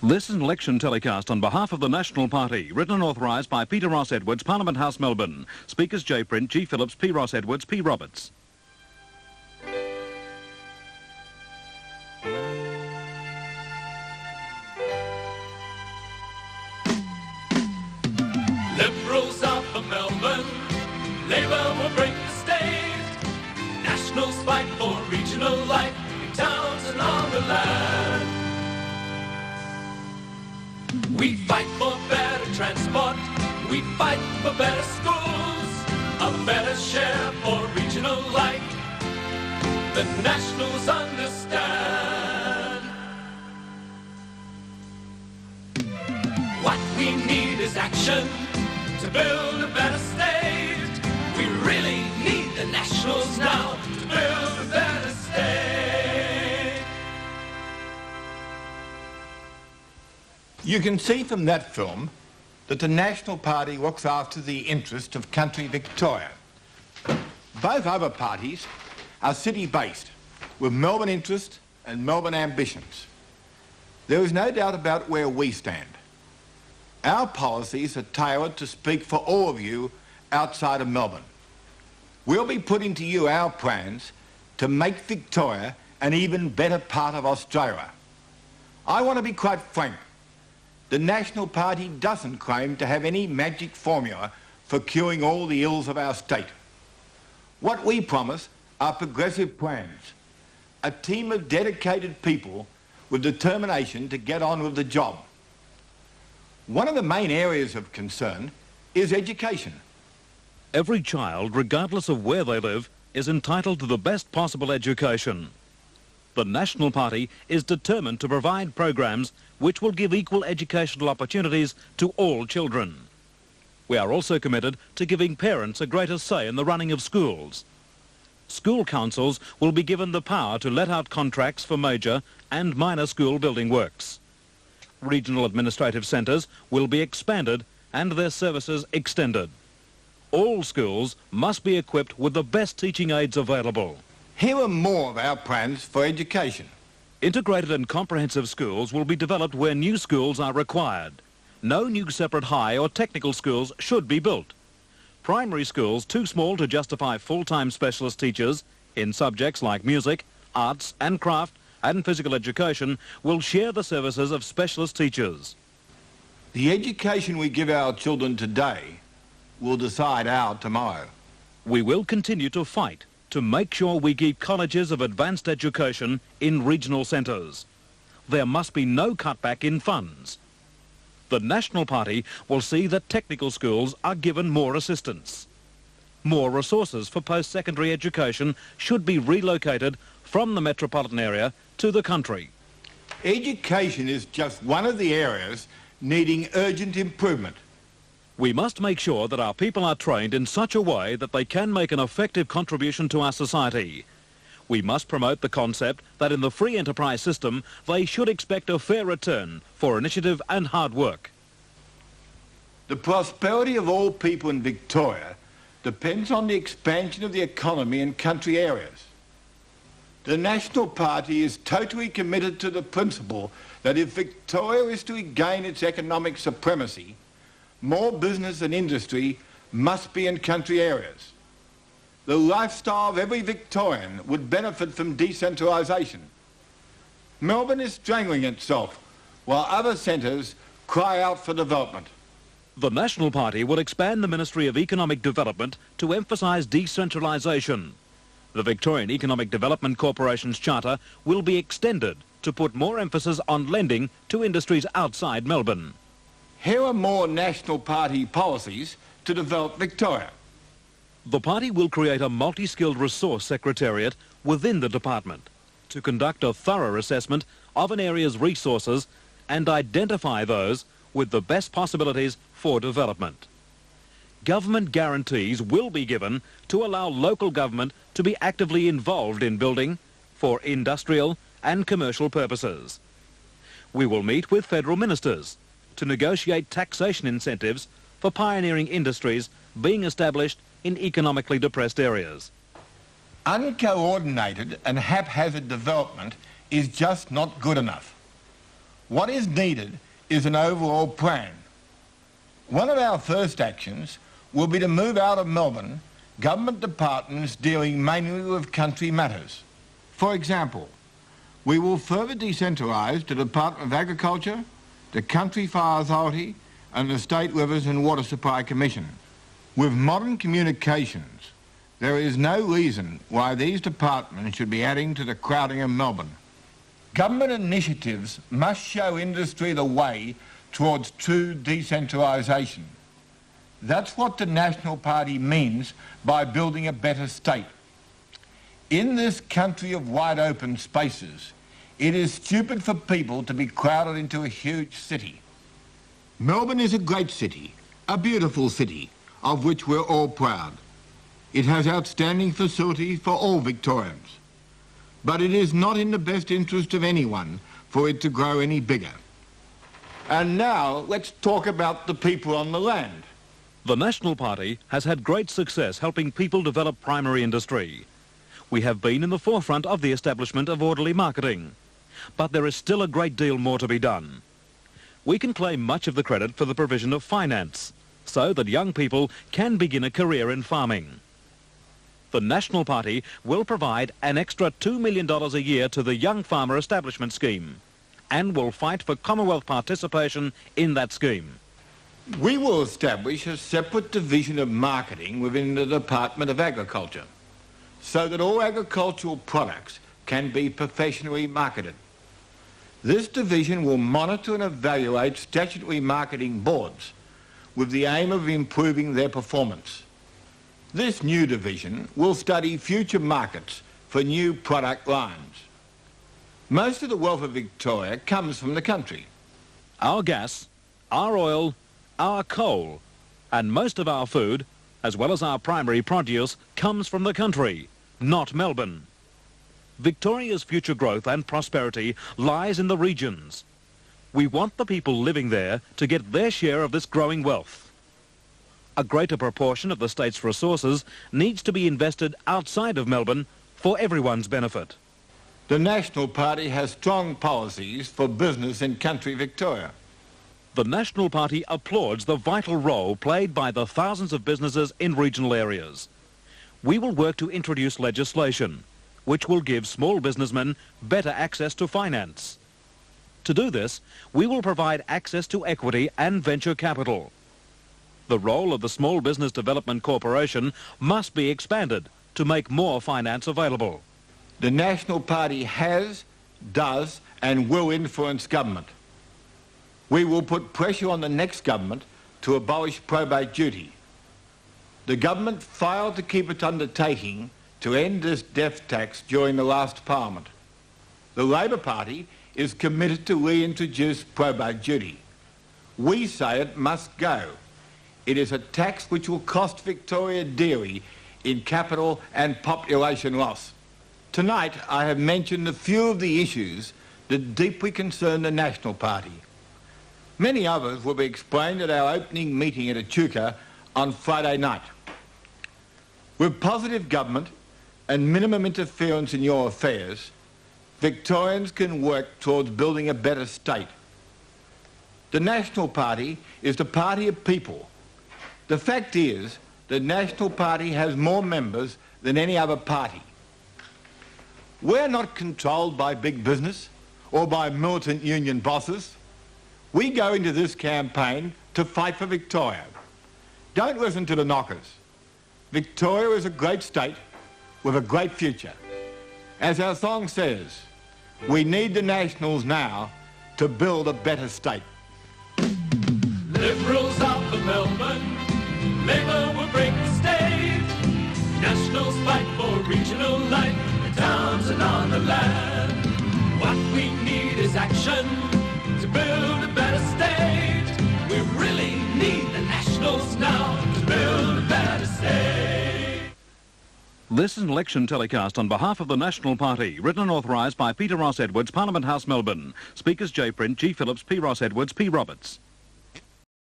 This is an election telecast on behalf of the National Party, written and authorised by Peter Ross Edwards, Parliament House, Melbourne. Speakers J. Print, G. Phillips, P. Ross Edwards, P. Roberts. Liberals are for Melbourne, Labor will break the state. Nationals fight for regional life in towns and on the land. We fight for better transport, we fight for better schools, a better share for regional life. The Nationals understand. What we need is action to build a better state. We really need the Nationals now to build a better state. You can see from that film that the National Party looks after the interests of country Victoria. Both other parties are city-based, with Melbourne interests and Melbourne ambitions. There is no doubt about where we stand. Our policies are tailored to speak for all of you outside of Melbourne. We'll be putting to you our plans to make Victoria an even better part of Australia. I want to be quite frank. The National Party doesn't claim to have any magic formula for curing all the ills of our state. What we promise are progressive plans, a team of dedicated people with determination to get on with the job. One of the main areas of concern is education. Every child, regardless of where they live, is entitled to the best possible education. The National Party is determined to provide programs which will give equal educational opportunities to all children. We are also committed to giving parents a greater say in the running of schools. School councils will be given the power to let out contracts for major and minor school building works. Regional administrative centres will be expanded and their services extended. All schools must be equipped with the best teaching aids available. Here are more of our plans for education. Integrated and comprehensive schools will be developed where new schools are required. No new separate high or technical schools should be built. Primary schools too small to justify full-time specialist teachers in subjects like music, arts and craft and physical education will share the services of specialist teachers. The education we give our children today will decide our tomorrow. We will continue to fight to make sure we keep colleges of advanced education in regional centres. There must be no cutback in funds. The National Party will see that technical schools are given more assistance. More resources for post-secondary education should be relocated from the metropolitan area to the country. Education is just one of the areas needing urgent improvement. We must make sure that our people are trained in such a way that they can make an effective contribution to our society. We must promote the concept that in the free enterprise system, they should expect a fair return for initiative and hard work. The prosperity of all people in Victoria depends on the expansion of the economy in country areas. The National Party is totally committed to the principle that if Victoria is to regain its economic supremacy, more business and industry must be in country areas. The lifestyle of every Victorian would benefit from decentralisation. Melbourne is strangling itself, while other centres cry out for development. The National Party will expand the Ministry of Economic Development to emphasise decentralisation. The Victorian Economic Development Corporation's charter will be extended to put more emphasis on lending to industries outside Melbourne. Here are more National Party policies to develop Victoria. The party will create a multi-skilled resource secretariat within the department to conduct a thorough assessment of an area's resources and identify those with the best possibilities for development. Government guarantees will be given to allow local government to be actively involved in building for industrial and commercial purposes. We will meet with federal ministers to negotiate taxation incentives for pioneering industries being established in economically depressed areas. Uncoordinated and haphazard development is just not good enough. What is needed is an overall plan. One of our first actions will be to move out of Melbourne government departments dealing mainly with country matters. For example, we will further decentralise the Department of Agriculture, the Country Fire Authority and the State Rivers and Water Supply Commission. With modern communications, there is no reason why these departments should be adding to the crowding of Melbourne. Government initiatives must show industry the way towards true decentralisation. That's what the National Party means by building a better state. In this country of wide open spaces, it is stupid for people to be crowded into a huge city. Melbourne is a great city, a beautiful city, of which we're all proud. It has outstanding facilities for all Victorians. But it is not in the best interest of anyone for it to grow any bigger. And now let's talk about the people on the land. The National Party has had great success helping people develop primary industry. We have been in the forefront of the establishment of orderly marketing. But there is still a great deal more to be done. We can claim much of the credit for the provision of finance, so that young people can begin a career in farming. The National Party will provide an extra $2 million a year to the Young Farmer Establishment Scheme and will fight for Commonwealth participation in that scheme. We will establish a separate division of marketing within the Department of Agriculture so that all agricultural products can be professionally marketed. This division will monitor and evaluate statutory marketing boards with the aim of improving their performance. This new division will study future markets for new product lines. Most of the wealth of Victoria comes from the country. Our gas, our oil, our coal, and most of our food, as well as our primary produce, comes from the country, not Melbourne. Victoria's future growth and prosperity lies in the regions. We want the people living there to get their share of this growing wealth. A greater proportion of the state's resources needs to be invested outside of Melbourne for everyone's benefit. The National Party has strong policies for business in country Victoria. The National Party applauds the vital role played by the thousands of businesses in regional areas. We will work to introduce legislation which will give small businessmen better access to finance. To do this, we will provide access to equity and venture capital. The role of the Small Business Development Corporation must be expanded to make more finance available. The National Party has, does and will influence government. We will put pressure on the next government to abolish probate duty. The government failed to keep its undertaking to end this death tax during the last Parliament. The Labor Party is committed to reintroduce probate duty. We say it must go. It is a tax which will cost Victoria dearly in capital and population loss. Tonight I have mentioned a few of the issues that deeply concern the National Party. Many others will be explained at our opening meeting at Echuca on Friday night. With positive government and minimum interference in your affairs, Victorians can work towards building a better state. The National Party is the party of people. The fact is, the National Party has more members than any other party. We're not controlled by big business or by militant union bosses. We go into this campaign to fight for Victoria. Don't listen to the knockers. Victoria is a great state with a great future. As our song says, we need the Nationals now to build a better state. Liberals out for Melbourne, Labor will break the state. Nationals fight for regional life in towns and on the land. What we need is action to build a better state. We really need the Nationals now to build a better state. This is an election telecast on behalf of the National Party, written and authorised by Peter Ross Edwards, Parliament House, Melbourne. Speakers J. Print, G. Phillips, P. Ross Edwards, P. Roberts.